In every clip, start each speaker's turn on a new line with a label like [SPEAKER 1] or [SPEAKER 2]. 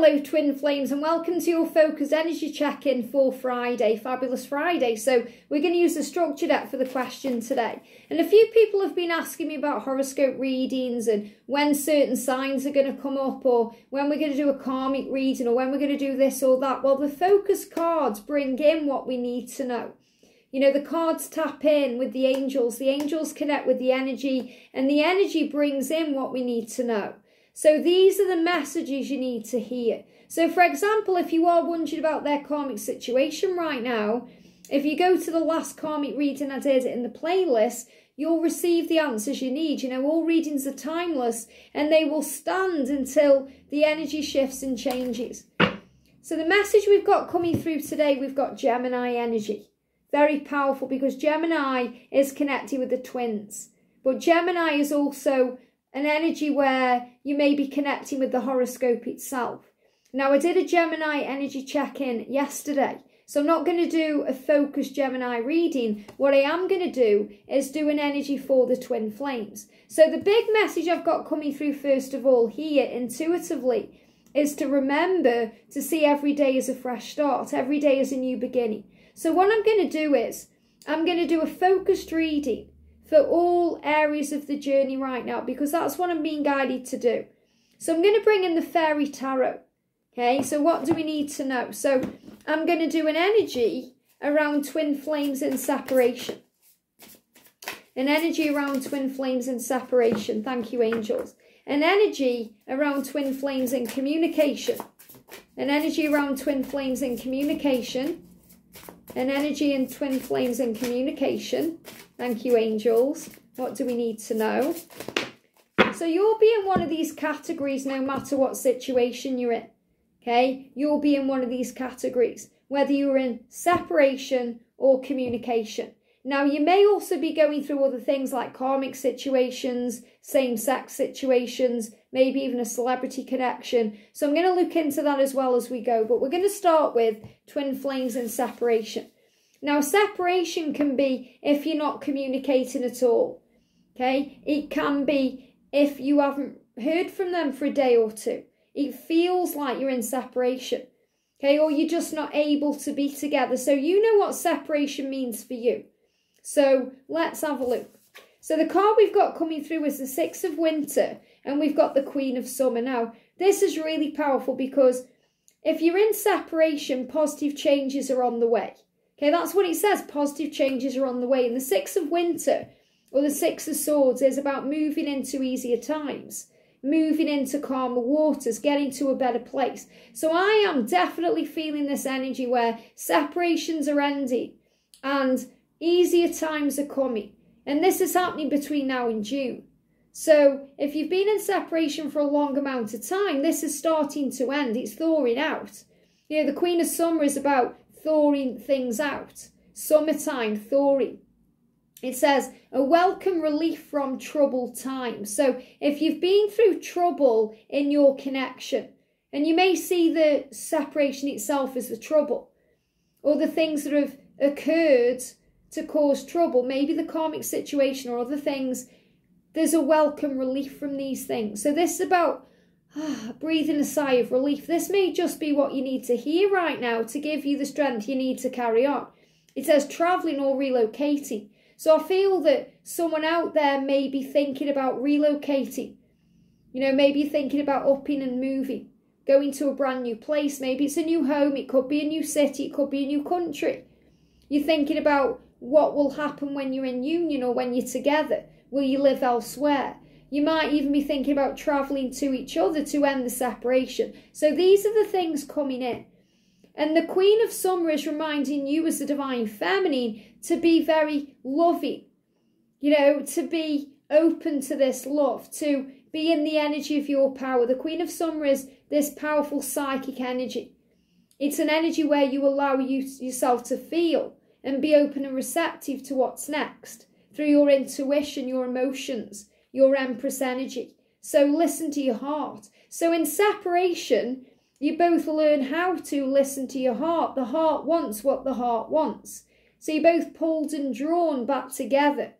[SPEAKER 1] Hello twin flames, and welcome to your focused energy check-in for Friday, Fabulous Friday. So we're going to use the structure deck for the question today. And a few people have been asking me about horoscope readings and when certain signs are going to come up, or when we're going to do a karmic reading, or when we're going to do this or that. Well, the focus cards bring in what we need to know. You know, the cards tap in with the angels connect with the energy, and the energy brings in what we need to know. So these are the messages you need to hear. So for example, if you are wondering about their karmic situation right now, if you go to the last karmic reading I did in the playlist, you'll receive the answers you need. You know, all readings are timeless and they will stand until the energy shifts and changes. So the message we've got coming through today, we've got Gemini energy. Very powerful because Gemini is connected with the twins. But Gemini is also an energy where you may be connecting with the horoscope itself. Now, I did a Gemini energy check-in yesterday, so I'm not going to do a focused Gemini reading. What I am going to do is do an energy for the twin flames. So the big message I've got coming through first of all here intuitively is to remember to see every day as a fresh start. Every day is a new beginning. So what I'm going to do is I'm going to do a focused reading for all areas of the journey right now, because that's what I'm being guided to do. So I'm going to bring in the Fairy Tarot. Okay, so what do we need to know? So I'm going to do an energy around twin flames and separation. An energy around twin flames and separation. Thank you, angels. An energy around twin flames and communication. An energy around twin flames and communication. An energy in twin flames and communication. Thank you, angels. What do we need to know? So you'll be in one of these categories no matter what situation you're in. Okay? You'll be in one of these categories, whether you're in separation or communication. Now, you may also be going through other things like karmic situations, same-sex situations, maybe even a celebrity connection. So I'm going to look into that as well as we go. But we're going to start with twin flames and separation. Now, separation can be if you're not communicating at all. Okay? It can be if you haven't heard from them for a day or two. It feels like you're in separation. Okay? Or you're just not able to be together. So you know what separation means for you. So let's have a look. So the card we've got coming through is the Six of Winter, and we've got the Queen of Summer. Now, this is really powerful because if you're in separation, positive changes are on the way. Okay, that's what it says. Positive changes are on the way. And the Six of Winter, or the Six of Swords, is about moving into easier times, moving into calmer waters, getting to a better place. So I am definitely feeling this energy where separations are ending and easier times are coming. And this is happening between now and June. So if you've been in separation for a long amount of time, this is starting to end. It's thawing out. You know, the Queen of Summer is about thawing things out. Summertime, thawing. It says, a welcome relief from troubled times. So if you've been through trouble in your connection, and you may see the separation itself as the trouble, or the things that have occurred to cause trouble, maybe the karmic situation or other things, there's a welcome relief from these things. So this is about breathing a sigh of relief. This may just be what you need to hear right now to give you the strength you need to carry on. It says travelling or relocating. So I feel that someone out there may be thinking about relocating. You know, maybe you're thinking about upping and moving, going to a brand new place. Maybe it's a new home. It could be a new city. It could be a new country. You're thinking about what will happen when you're in union or when you're together. Will you live elsewhere? You might even be thinking about travelling to each other to end the separation. So these are the things coming in. And the Queen of Summer is reminding you as the divine feminine to be very loving. You know, to be open to this love, to be in the energy of your power. The Queen of Summer is this powerful psychic energy. It's an energy where you allow yourself to feel and be open and receptive to what's next through your intuition, your emotions, your Empress energy. So listen to your heart. So in separation, you both learn how to listen to your heart. The heart wants what the heart wants. So you're both pulled and drawn back together.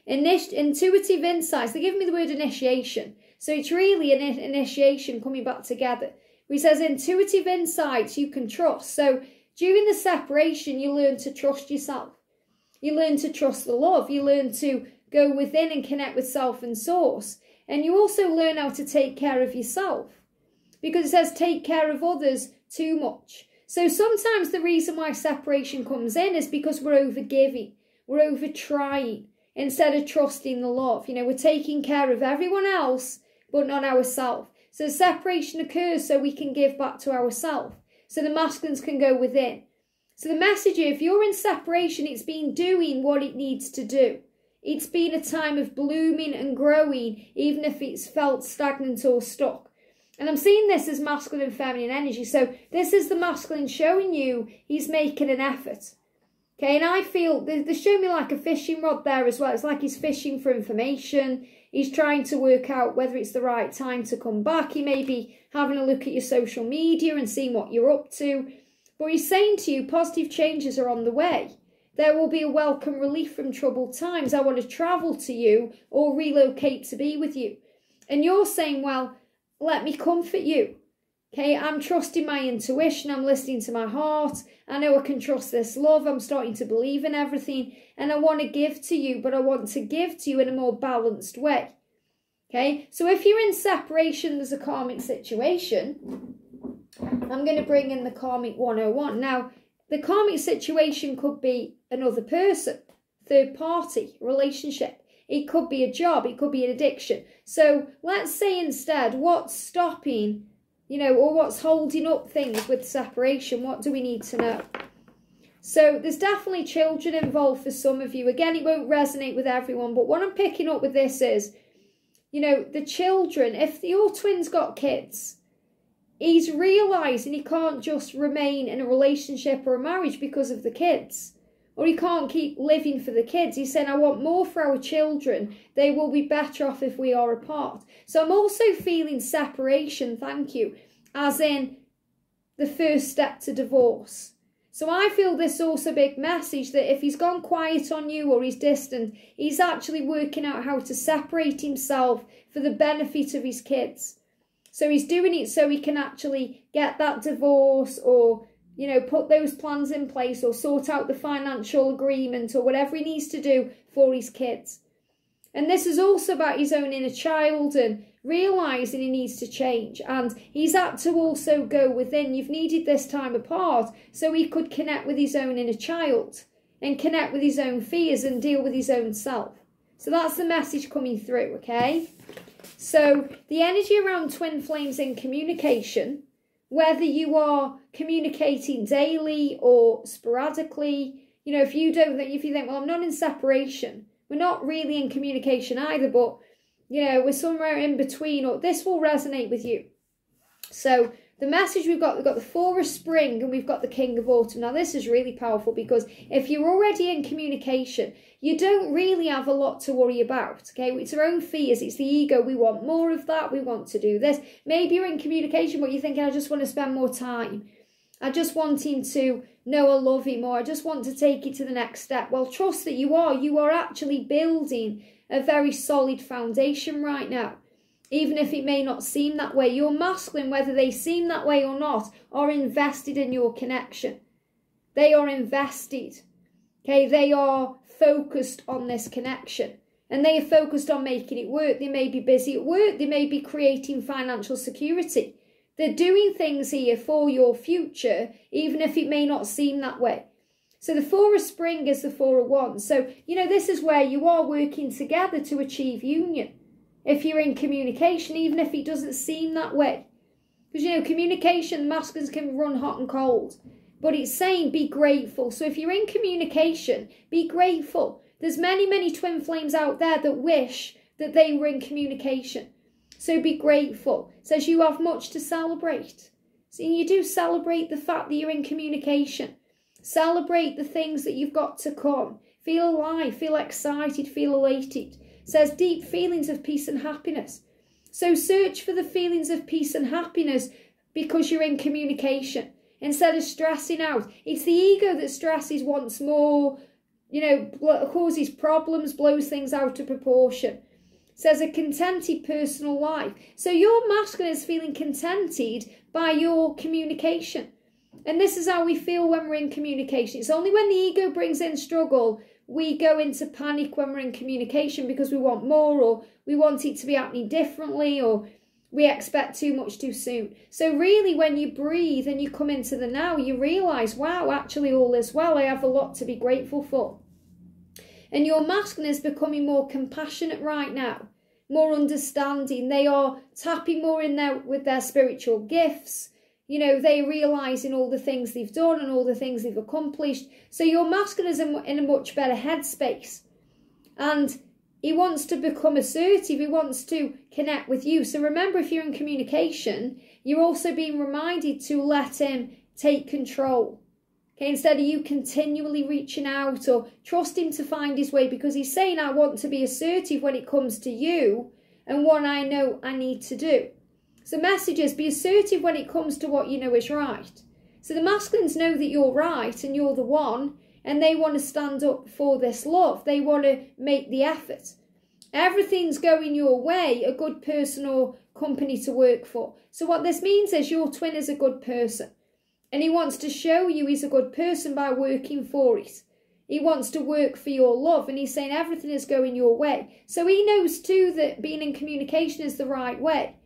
[SPEAKER 1] Intuitive insights. They give me the word initiation. So it's really an initiation coming back together. He says intuitive insights you can trust. So during the separation, you learn to trust yourself. You learn to trust the love. You learn to go within and connect with self and source. And you also learn how to take care of yourself. Because it says take care of others too much. So sometimes the reason why separation comes in is because we're over-giving. We're over-trying instead of trusting the love. You know, we're taking care of everyone else, but not ourselves. So separation occurs so we can give back to ourselves. So the masculines can go within. So the message, if you're in separation, it's been doing what it needs to do. It's been a time of blooming and growing, even if it's felt stagnant or stuck. And I'm seeing this as masculine and feminine energy. So this is the masculine showing you he's making an effort. Okay, and I feel, they're showing me like a fishing rod there as well. It's like he's fishing for information. He's trying to work out whether it's the right time to come back. He may be having a look at your social media and seeing what you're up to. But he's saying to you, positive changes are on the way. There will be a welcome relief from troubled times. I want to travel to you or relocate to be with you. And you're saying, well, let me comfort you. Okay, I'm trusting my intuition. I'm listening to my heart. I know I can trust this love. I'm starting to believe in everything. And I want to give to you, but I want to give to you in a more balanced way. Okay, so if you're in separation, there's a karmic situation. I'm going to bring in the Karmic 101. Now, the karmic situation could be another person, third party, relationship. It could be a job. It could be an addiction. So let's say instead, what's stopping, or what's holding up things with separation? What do we need to know? So there's definitely children involved for some of you. Again, it won't resonate with everyone. But what I'm picking up with this is, the children, if your twin's got kids, he's realising he can't just remain in a relationship or a marriage because of the kids. Or he can't keep living for the kids. He's saying, I want more for our children. They will be better off if we are apart. So I'm also feeling separation, thank you, as in the first step to divorce. So I feel this also big message that if he's gone quiet on you or he's distant, he's actually working out how to separate himself for the benefit of his kids. So he's doing it so he can actually get that divorce or, put those plans in place or sort out the financial agreement or whatever he needs to do for his kids. And this is also about his own inner child and realising he needs to change. And he's had to also go within. You've needed this time apart so he could connect with his own inner child and connect with his own fears and deal with his own self. So that's the message coming through, okay? So the energy around twin flames in communication, whether you are communicating daily or sporadically, if you think, well, I'm not in separation, we're not really in communication either, but, we're somewhere in between, or this will resonate with you. So the message we've got the Four of Spring and we've got the King of Autumn. Now this is really powerful because if you're already in communication, you don't really have a lot to worry about, okay? It's our own fears, it's the ego. We want more of that, we want to do this. Maybe you're in communication, but you're thinking, I just want to spend more time. I just want him to know I love him, or I just want to take it to the next step. Well, trust that you are actually building a very solid foundation right now. Even if it may not seem that way, your masculine, whether they seem that way or not, are invested in your connection. They are invested. Okay, they are focused on this connection. And they are focused on making it work. They may be busy at work. They may be creating financial security. They're doing things here for your future, even if it may not seem that way. So the Four of Spring is the Four of Wands. So, this is where you are working together to achieve union. If you're in communication, even if it doesn't seem that way. Because, communication, the masculines can run hot and cold. But it's saying be grateful. So if you're in communication, be grateful. There's many, many twin flames out there that wish that they were in communication. So be grateful. It says you have much to celebrate. So you do celebrate the fact that you're in communication. Celebrate the things that you've got to come. Feel alive, feel excited, feel elated. It says deep feelings of peace and happiness. So search for the feelings of peace and happiness because you're in communication. Instead of stressing out. It's the ego that stresses, wants more, causes problems, blows things out of proportion. says a contented personal life. So your masculine is feeling contented by your communication. And this is how we feel when we're in communication. It's only when the ego brings in struggle, we go into panic when we're in communication because we want more, or we want it to be happening differently, or we expect too much too soon. So really, when you breathe and you come into the now, you realise, wow, actually all is well. I have a lot to be grateful for. And your masculine is becoming more compassionate right now, more understanding. They are tapping more in there with their spiritual gifts. You know, they realising all the things they've done and all the things they've accomplished. So your masculine is in a much better headspace. And he wants to become assertive. He wants to connect with you. So remember, if you're in communication, you're also being reminded to let him take control. Okay, instead of you continually reaching out, or trust him to find his way, because he's saying, I want to be assertive when it comes to you and what I know I need to do. So message is, be assertive when it comes to what you know is right. So the masculines know that you're right and you're the one, and they want to stand up for this love. They want to make the effort. Everything's going your way, a good person or company to work for. So what this means is your twin is a good person. And he wants to show you he's a good person by working for it. He wants to work for your love, and he's saying everything is going your way. So he knows too that being in communication is the right way.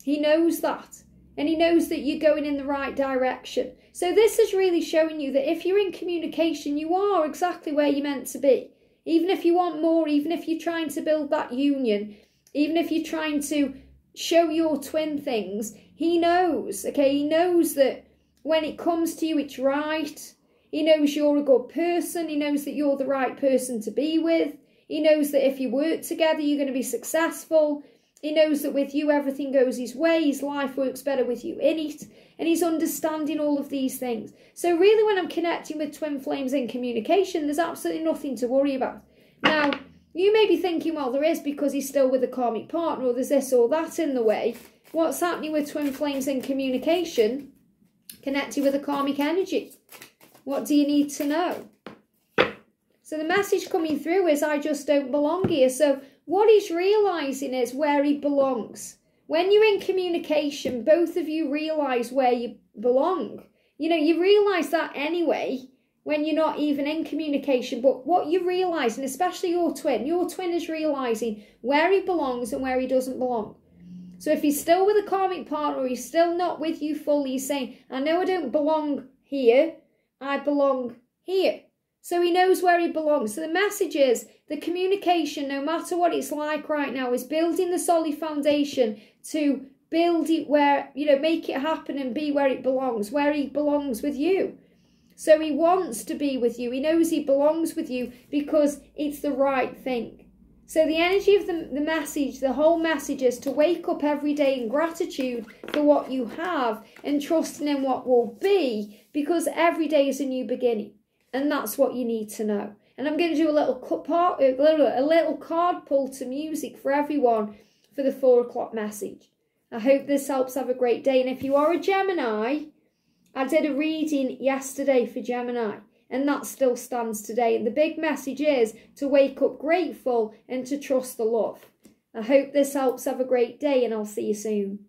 [SPEAKER 1] He knows that. And he knows that you're going in the right direction. So this is really showing you that if you're in communication, you are exactly where you're meant to be. Even if you want more, even if you're trying to build that union, even if you're trying to show your twin things, he knows, okay? He knows that when it comes to you, it's right. He knows you're a good person. He knows that you're the right person to be with. He knows that if you work together, you're going to be successful. He knows that with you, everything goes his way. His life works better with you in it. And he's understanding all of these things. So really, when I'm connecting with twin flames in communication, there's absolutely nothing to worry about. Now, you may be thinking, well, there is, because he's still with a karmic partner, or there's this or that in the way. What's happening with twin flames in communication? Connected with a karmic energy. What do you need to know? So the message coming through is, I just don't belong here. So what he's realising is where he belongs. When you're in communication, both of you realise where you belong. You know, you realise that anyway when you're not even in communication. But what you realise, and especially your twin is realising where he belongs and where he doesn't belong. So if he's still with a karmic partner, or he's still not with you fully, he's saying, I know I don't belong here, I belong here. So he knows where he belongs. So the message is, the communication, no matter what it's like right now, is building the solid foundation to build it where, you know, make it happen and be where it belongs, where he belongs with you. So he wants to be with you. He knows he belongs with you because it's the right thing. So the energy of the message, the whole message is to wake up every day in gratitude for what you have and trusting in what will be, because every day is a new beginning. And that's what you need to know. And I'm going to do a little card pull to music for everyone for the 4 o'clock message. I hope this helps. Have a great day. And if you are a Gemini, I did a reading yesterday for Gemini, and that still stands today. And the big message is to wake up grateful and to trust the love. I hope this helps. Have a great day, and I'll see you soon.